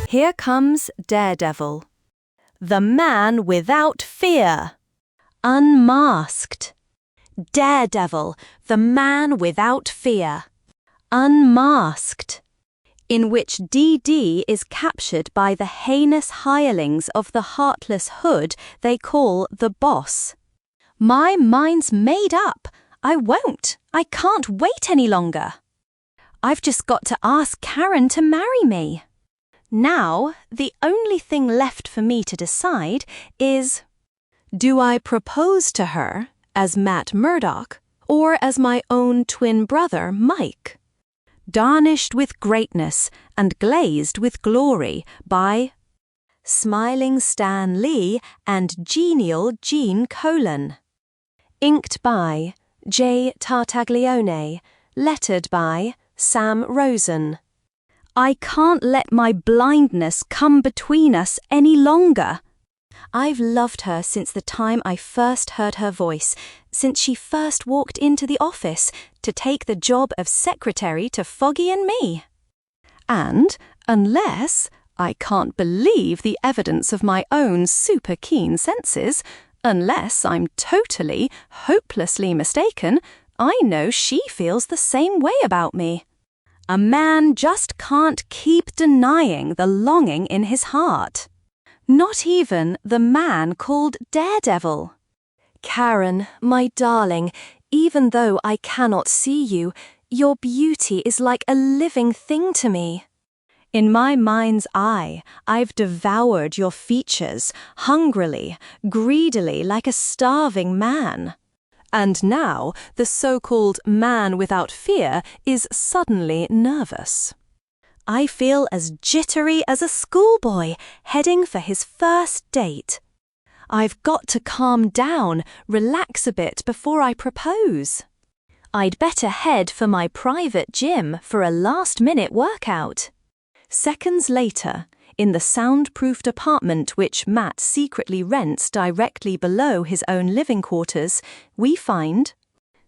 Here comes Daredevil. The man without fear. Unmasked. Daredevil, the man without fear. Unmasked. In which DD is captured by the heinous hirelings of the heartless hood they call the boss. My mind's made up. I won't. I can't wait any longer. I've just got to ask Karen to marry me. Now, the only thing left for me to decide is, do I propose to her as Matt Murdock or as my own twin brother, Mike? Garnished with greatness and glazed with glory by Smiling Stan Lee and Genial Gene Colan. Inked by J. Tartaglione. Lettered by Sam Rosen. I can't let my blindness come between us any longer. I've loved her since the time I first heard her voice, since she first walked into the office to take the job of secretary to Foggy and me. And unless I can't believe the evidence of my own super keen senses, unless I'm totally, hopelessly mistaken, I know she feels the same way about me. A man just can't keep denying the longing in his heart. Not even the man called Daredevil. Karen, my darling, even though I cannot see you, your beauty is like a living thing to me. In my mind's eye, I've devoured your features, hungrily, greedily, like a starving man. And now, the so-called man without fear is suddenly nervous. I feel as jittery as a schoolboy heading for his first date. I've got to calm down, relax a bit before I propose. I'd better head for my private gym for a last-minute workout. Seconds later, in the soundproofed apartment which Matt secretly rents directly below his own living quarters, we find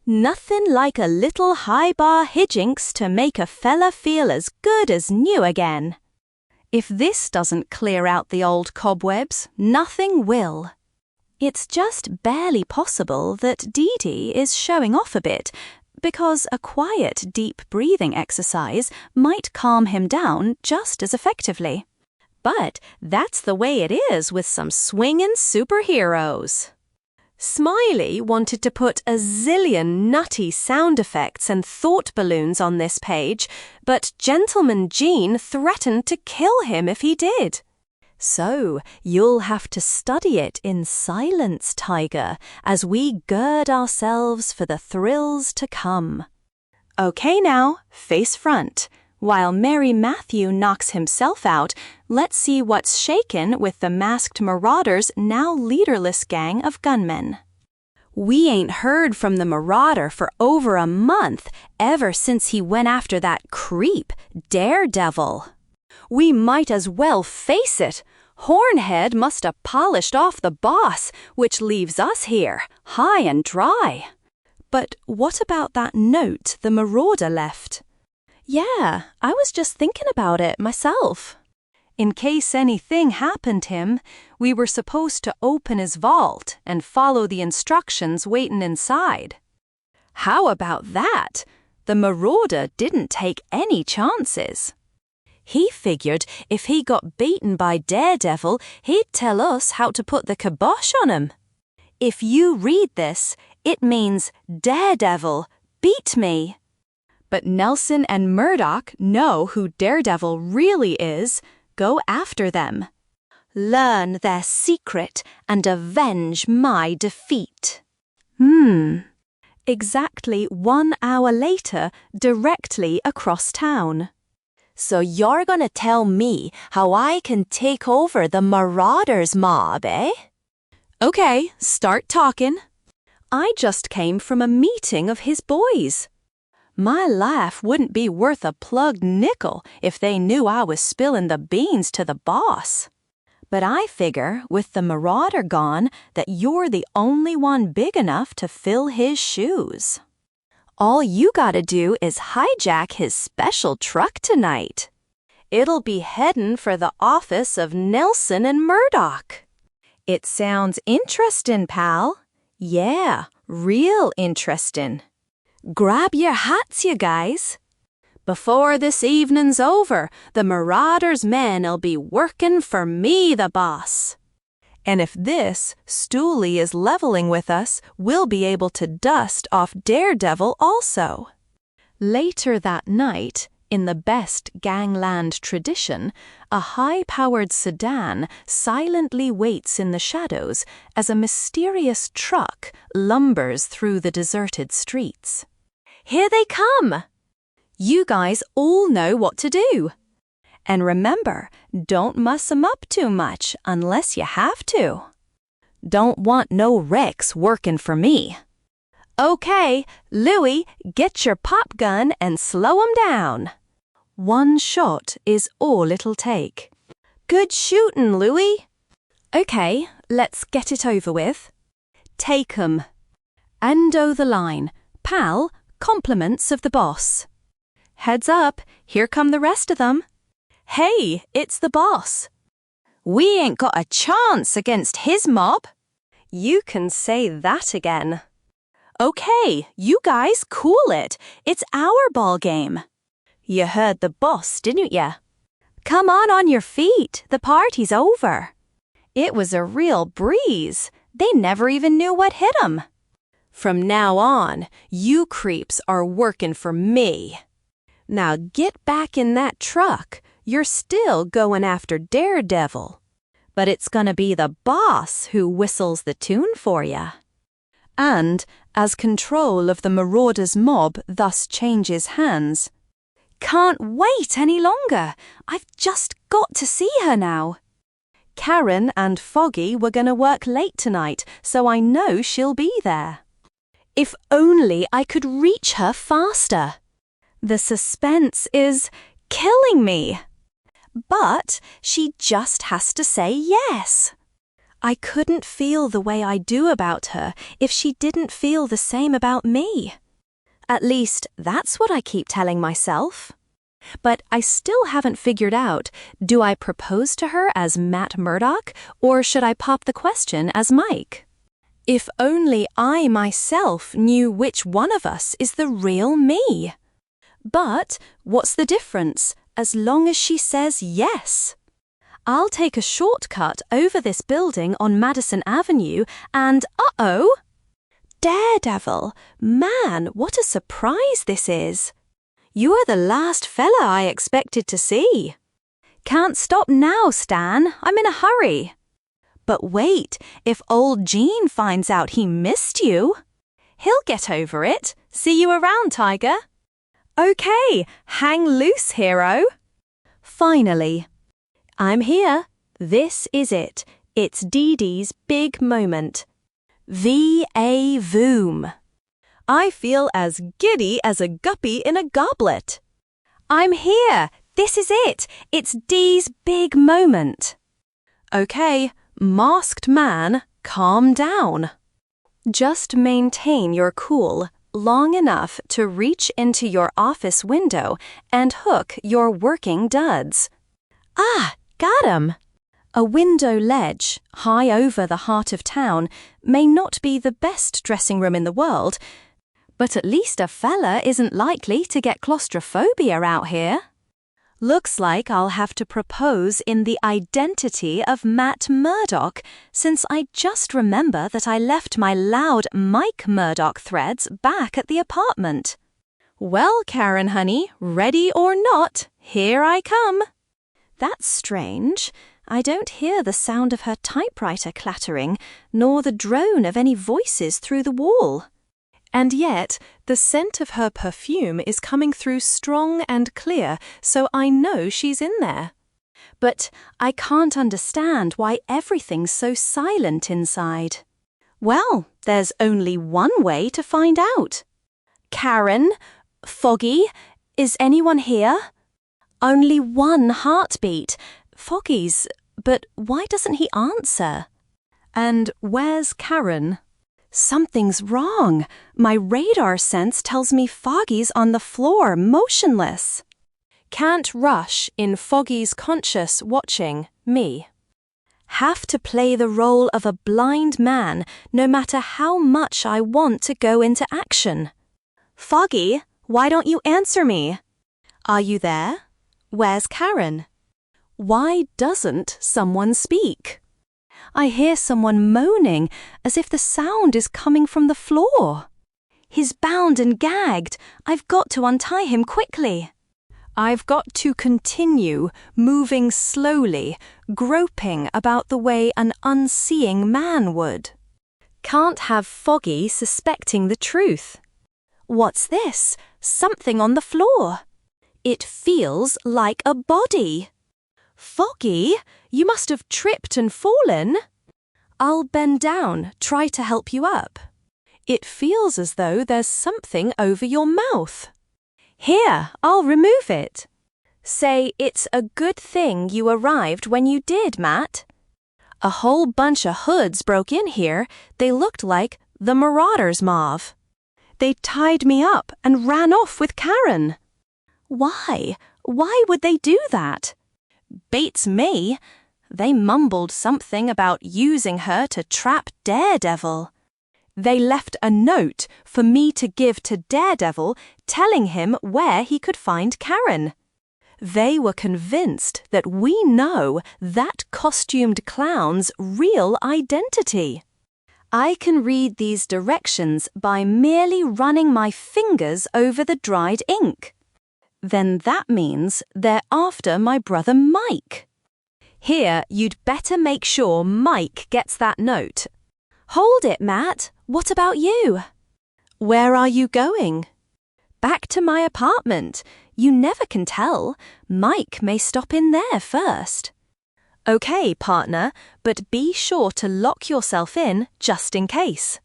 nothing like a little high-bar hijinks to make a fella feel as good as new again. If this doesn't clear out the old cobwebs, nothing will. It's just barely possible that Dee is showing off a bit, because a quiet, deep breathing exercise might calm him down just as effectively. But that's the way it is with some swingin' superheroes. Smiley wanted to put a zillion nutty sound effects and thought balloons on this page, but Gentleman Gene threatened to kill him if he did. So you'll have to study it in silence, Tiger, as we gird ourselves for the thrills to come. Okay now, face front. While Mary Matthew knocks himself out, let's see what's shaken with the masked Marauder's now leaderless gang of gunmen. We ain't heard from the Marauder for over a month, ever since he went after that creep, Daredevil. We might as well face it. Hornhead must have polished off the boss, which leaves us here, high and dry. But what about that note the Marauder left? Yeah, I was just thinking about it myself. In case anything happened him, we were supposed to open his vault and follow the instructions waiting inside. How about that? The Marauder didn't take any chances. He figured if he got beaten by Daredevil, he'd tell us how to put the kibosh on him. If you read this, it means Daredevil, beat me. But Nelson and Murdock know who Daredevil really is. Go after them. Learn their secret and avenge my defeat. Exactly 1 hour later, directly across town. So you're gonna tell me how I can take over the Marauders mob, eh? Okay, start talking. I just came from a meeting of his boys. My life wouldn't be worth a plugged nickel if they knew I was spilling the beans to the boss. But I figure, with the Marauder gone, that you're the only one big enough to fill his shoes. All you gotta do is hijack his special truck tonight. It'll be headin' for the office of Nelson and Murdoch. It sounds interestin', pal. Yeah, real interestin'. Grab your hats, you guys. Before this evening's over, the Marauders' men'll be workin' for me, the boss. And if this stoolie is leveling with us, we'll be able to dust off Daredevil also. Later that night, in the best gangland tradition, a high-powered sedan silently waits in the shadows as a mysterious truck lumbers through the deserted streets. Here they come! You guys all know what to do. And remember, don't muss 'em up too much unless you have to. Don't want no wrecks workin' for me. Okay, Louie, get your pop gun and slow 'em down. One shot is all it'll take. Good shootin', Louie. Okay, let's get it over with. Take 'em. Endo the line. Pal, compliments of the boss. Heads up, here come the rest of them. Hey, it's the boss. We ain't got a chance against his mob. You can say that again. Okay, you guys cool it. It's our ball game. You heard the boss, didn't ya? Come on your feet. The party's over. It was a real breeze. They never even knew what hit 'em. From now on, you creeps are working for me. Now get back in that truck. You're still going after Daredevil. But it's gonna be the boss who whistles the tune for ya. And, as control of the Marauders' mob thus changes hands, can't wait any longer. I've just got to see her now. Karen and Foggy were gonna work late tonight, so I know she'll be there. If only I could reach her faster. The suspense is killing me. But she just has to say yes. I couldn't feel the way I do about her if she didn't feel the same about me. At least, that's what I keep telling myself. But I still haven't figured out, do I propose to her as Matt Murdock, or should I pop the question as Mike? If only I myself knew which one of us is the real me. But what's the difference, as long as she says yes? I'll take a shortcut over this building on Madison Avenue and uh-oh! Daredevil, man, what a surprise this is. You are the last fella I expected to see. Can't stop now, Stan. I'm in a hurry. But wait, if old Gene finds out he missed you, he'll get over it. See you around, Tiger. Okay, hang loose, hero. Finally. I'm here. This is it. It's Dee Dee's big moment. V-A-Voom. I feel as giddy as a guppy in a goblet. I'm here. This is it. It's Dee's big moment. Okay, masked man, calm down. Just maintain your cool long enough to reach into your office window and hook your working duds. Ah, got 'em. A window ledge, high over the heart of town, may not be the best dressing room in the world, but at least a fella isn't likely to get claustrophobia out here. Looks like I'll have to propose in the identity of Matt Murdock, since I just remember that I left my loud Mike Murdock threads back at the apartment. Well, Karen, honey, ready or not, here I come. That's strange. I don't hear the sound of her typewriter clattering, nor the drone of any voices through the wall. And yet, the scent of her perfume is coming through strong and clear, so I know she's in there. But I can't understand why everything's so silent inside. Well, there's only one way to find out. Karen? Foggy? Is anyone here? Only one heartbeat. Foggy's, but why doesn't he answer? And where's Karen? Something's wrong. My radar sense tells me Foggy's on the floor, motionless. Can't rush in Foggy's conscious watching me. Have to play the role of a blind man no matter how much I want to go into action. Foggy, why don't you answer me? Are you there? Where's Karen? Why doesn't someone speak? I hear someone moaning as if the sound is coming from the floor. He's bound and gagged. I've got to untie him quickly. I've got to continue moving slowly, groping about the way an unseeing man would. Can't have Foggy suspecting the truth. What's this? Something on the floor. It feels like a body. Foggy, you must have tripped and fallen. I'll bend down, try to help you up. It feels as though there's something over your mouth. Here, I'll remove it. Say, it's a good thing you arrived when you did, Matt. A whole bunch of hoods broke in here. They looked like the Marauders mob. They tied me up and ran off with Karen. Why? Why would they do that? Bates me. They mumbled something about using her to trap Daredevil. They left a note for me to give to Daredevil telling him where he could find Karen. They were convinced that we know that costumed clown's real identity. I can read these directions by merely running my fingers over the dried ink. Then that means they're after my brother Mike. Here, you'd better make sure Mike gets that note. Hold it, Matt. What about you? Where are you going? Back to my apartment. You never can tell. Mike may stop in there first. Okay, partner, but be sure to lock yourself in just in case.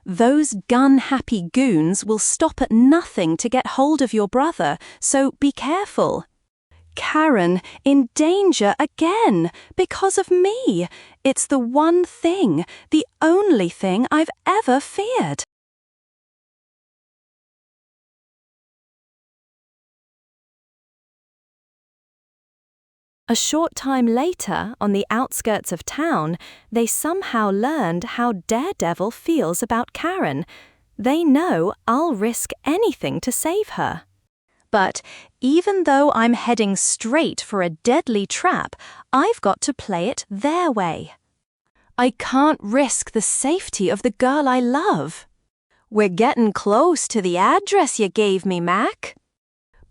Those gun-happy goons will stop at nothing to get hold of your brother, so be careful. Karen, in danger again, because of me. It's the one thing, the only thing I've ever feared. A short time later, on the outskirts of town, they somehow learned how Daredevil feels about Karen. They know I'll risk anything to save her. But even though I'm heading straight for a deadly trap, I've got to play it their way. I can't risk the safety of the girl I love. We're getting close to the address you gave me, Mac.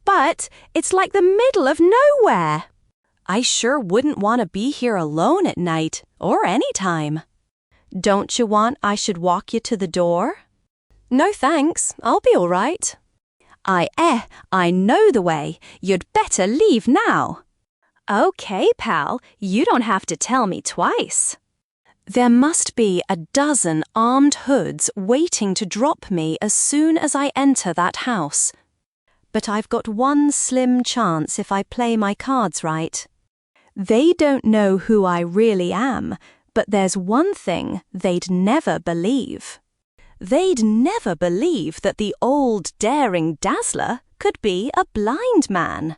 But it's like the middle of nowhere. I sure wouldn't want to be here alone at night, or any time. Don't you want I should walk you to the door? No thanks, I'll be all right. I know the way. You'd better leave now. Okay, pal, you don't have to tell me twice. There must be a dozen armed hoods waiting to drop me as soon as I enter that house. But I've got one slim chance if I play my cards right. They don't know who I really am, but there's one thing they'd never believe. They'd never believe that the old daring dazzler could be a blind man.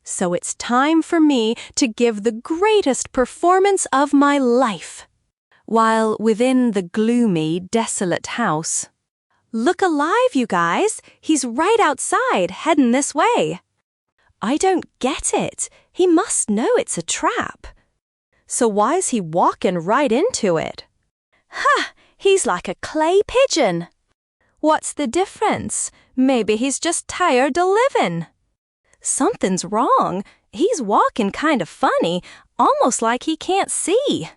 So it's time for me to give the greatest performance of my life. While within the gloomy, desolate house. Look alive, you guys! He's right outside, heading this way. I don't get it. He must know it's a trap. So why's he walking right into it? Ha! He's like a clay pigeon. What's the difference? Maybe he's just tired of living. Something's wrong. He's walking kind of funny, almost like he can't see.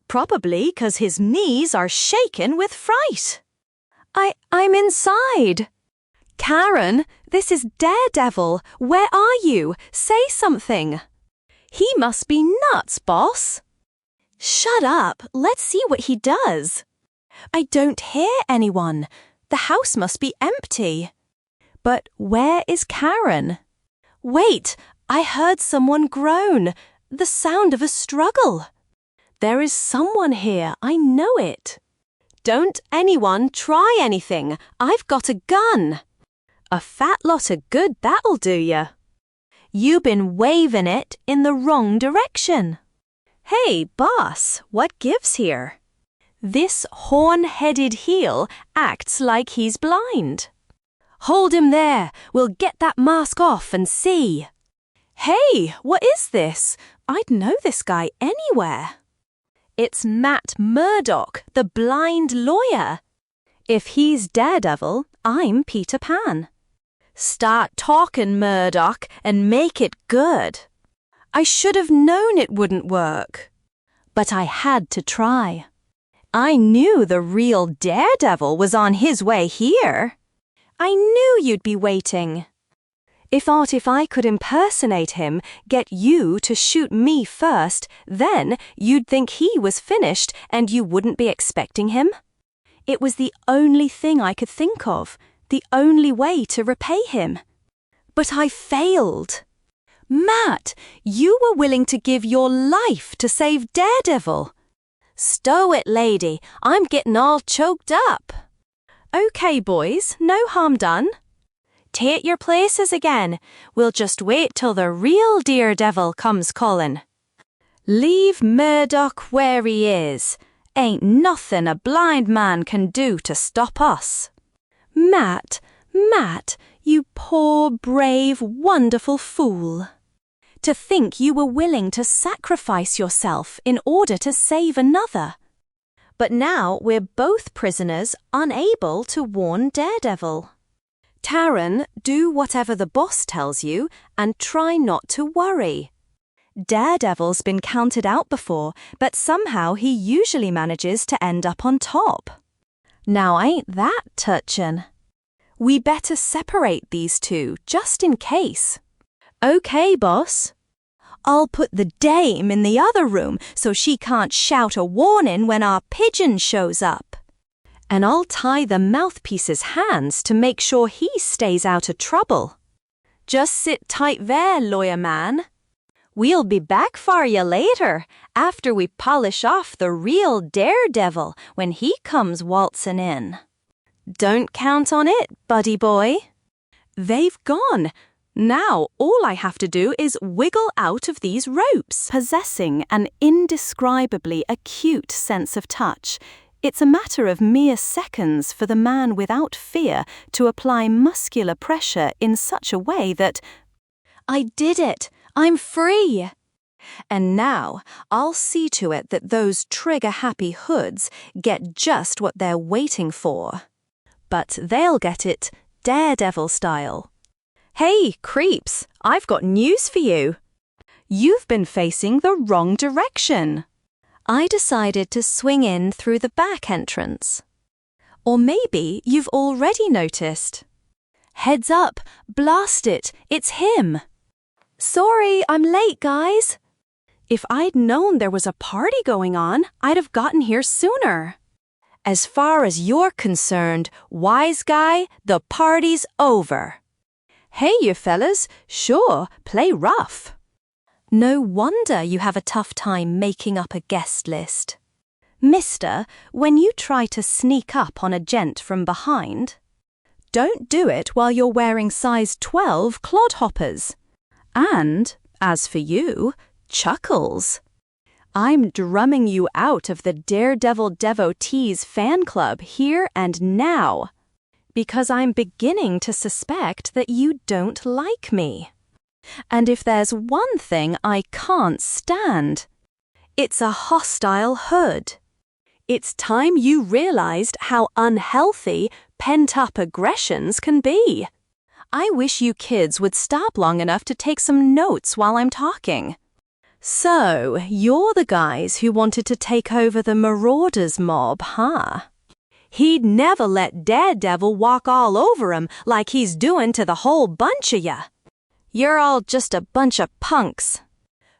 Probably 'cause his knees are shaken with fright. I'm inside. Karen, this is Daredevil. Where are you? Say something. He must be nuts, boss. Shut up. Let's see what he does. I don't hear anyone. The house must be empty. But where is Karen? Wait, I heard someone groan. The sound of a struggle. There is someone here, I know it. Don't anyone try anything. I've got a gun. A fat lot of good that'll do ya. You been waving it in the wrong direction. Hey, boss, what gives here? This horn-headed heel acts like he's blind. Hold him there. We'll get that mask off and see. Hey, what is this? I'd know this guy anywhere. It's Matt Murdock, the blind lawyer. If he's Daredevil, I'm Peter Pan. Start talking, Murdock, and make it good. I should have known it wouldn't work. But I had to try. I knew the real Daredevil was on his way here. I knew you'd be waiting. If I could impersonate him, get you to shoot me first, then you'd think he was finished and you wouldn't be expecting him. It was the only thing I could think of, the only way to repay him. But I failed. Matt, you were willing to give your life to save Daredevil. Stow it, lady. I'm getting all choked up. Okay, boys, no harm done. Take your places again. We'll just wait till the real Daredevil comes calling. Leave Murdock where he is. Ain't nothing a blind man can do to stop us. Matt, you poor, brave, wonderful fool. To think you were willing to sacrifice yourself in order to save another. But now we're both prisoners, unable to warn Daredevil. Taran, do whatever the boss tells you and try not to worry. Daredevil's been counted out before, but somehow he usually manages to end up on top. Now ain't that touchin'? We better separate these two, just in case. Okay, boss. I'll put the dame in the other room so she can't shout a warning when our pigeon shows up. And I'll tie the mouthpiece's hands to make sure he stays out of trouble. Just sit tight there, lawyer man. We'll be back for you later, after we polish off the real Daredevil when he comes waltzing in. Don't count on it, buddy boy. They've gone. Now all I have to do is wiggle out of these ropes. Possessing an indescribably acute sense of touch, it's a matter of mere seconds for the man without fear to apply muscular pressure in such a way that, I did it! I'm free! And now I'll see to it that those trigger-happy hoods get just what they're waiting for. But they'll get it Daredevil style. Hey, creeps, I've got news for you. You've been facing the wrong direction. I decided to swing in through the back entrance. Or maybe you've already noticed. Heads up, blast it, it's him. Sorry, I'm late, guys. If I'd known there was a party going on, I'd have gotten here sooner. As far as you're concerned, wise guy, the party's over. Hey, you fellas, sure, play rough. No wonder you have a tough time making up a guest list. Mister, when you try to sneak up on a gent from behind, don't do it while you're wearing size 12 clodhoppers. And, as for you, Chuckles. I'm drumming you out of the Daredevil Devotees fan club here and now. Because I'm beginning to suspect that you don't like me. And if there's one thing I can't stand, it's a hostile hood. It's time you realized how unhealthy pent-up aggressions can be. I wish you kids would stop long enough to take some notes while I'm talking. So, you're the guys who wanted to take over the Marauders mob, huh? He'd never let Daredevil walk all over him like he's doing to the whole bunch of ya. You're all just a bunch of punks.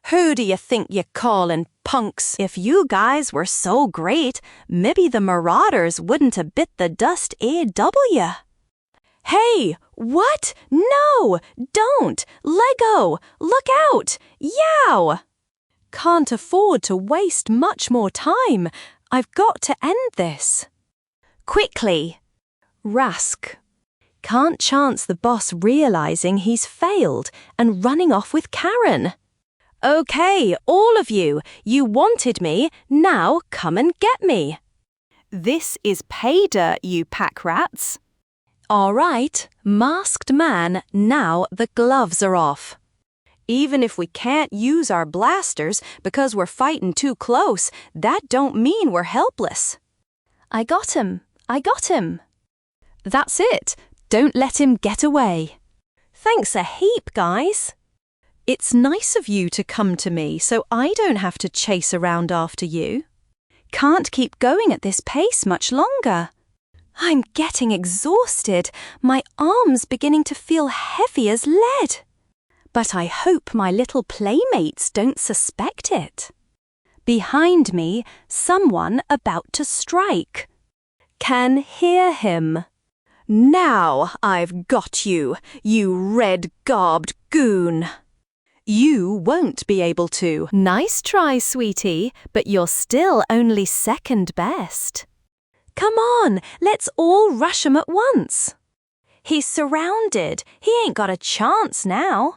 Who do you think you're calling punks? If you guys were so great, maybe the Marauders wouldn't have bit the dust AW. Hey, what? No, don't. Let go. Look out. Yow! Can't afford to waste much more time. I've got to end this. Quickly. Rask. Can't chance the boss realizing he's failed and running off with Karen. Okay, all of you, you wanted me, now come and get me. This is pay dirt, you pack rats. All right, masked man, now the gloves are off. Even if we can't use our blasters because we're fighting too close, that don't mean we're helpless. I got him. That's it. Don't let him get away. Thanks a heap, guys. It's nice of you to come to me so I don't have to chase around after you. Can't keep going at this pace much longer. I'm getting exhausted, my arms beginning to feel heavy as lead. But I hope my little playmates don't suspect it. Behind me, someone about to strike. Can hear him. Now I've got you, you red-garbed goon. You won't be able to. Nice try, sweetie, but you're still only second best. Come on, let's all rush him at once. He's surrounded. He ain't got a chance now.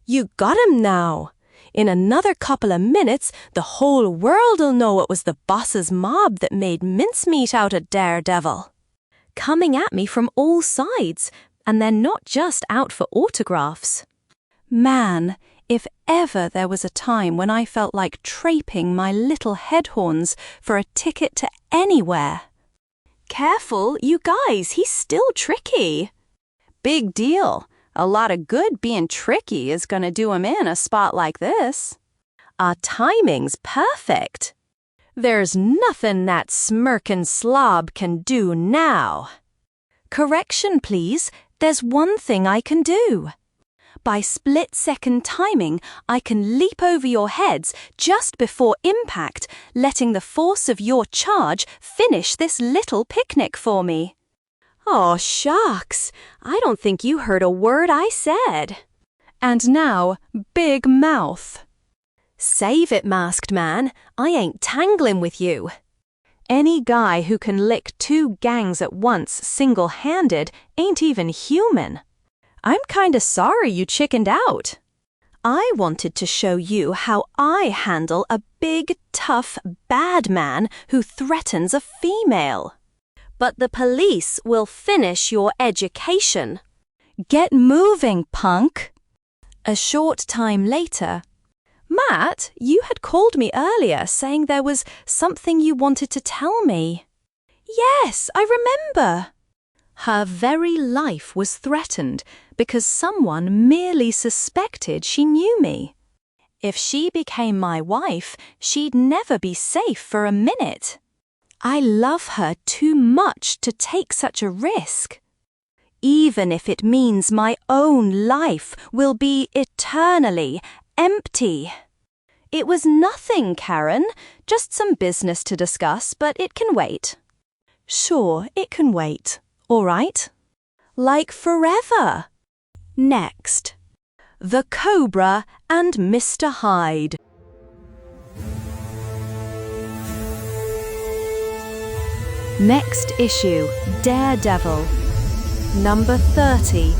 You got him now. In another couple of minutes, the whole world'll know it was the boss's mob that made mincemeat out of Daredevil. Coming at me from all sides, and they're not just out for autographs. Man, if ever there was a time when I felt like draping my little headhorns for a ticket to anywhere. Careful, you guys, he's still tricky. Big deal. A lot of good being tricky is going to do him in a spot like this. Our timing's perfect. There's nothing that smirkin' slob can do now. Correction, please. There's one thing I can do. By split-second timing, I can leap over your heads just before impact, letting the force of your charge finish this little picnic for me. Oh, shucks. I don't think you heard a word I said. And now, big mouth. Save it, masked man. I ain't tangling with you. Any guy who can lick two gangs at once single-handed ain't even human. I'm kinda sorry you chickened out. I wanted to show you how I handle a big, tough, bad man who threatens a female. But the police will finish your education. Get moving, punk. A short time later, Matt, you had called me earlier saying there was something you wanted to tell me. Yes, I remember. Her very life was threatened because someone merely suspected she knew me. If she became my wife, she'd never be safe for a minute. I love her too much to take such a risk. Even if it means my own life will be eternally empty. It was nothing, Karen, just some business to discuss, but it can wait. Sure, it can wait. All right? Like forever. Next, The Cobra and Mr. Hyde. Next issue, Daredevil. Number 30,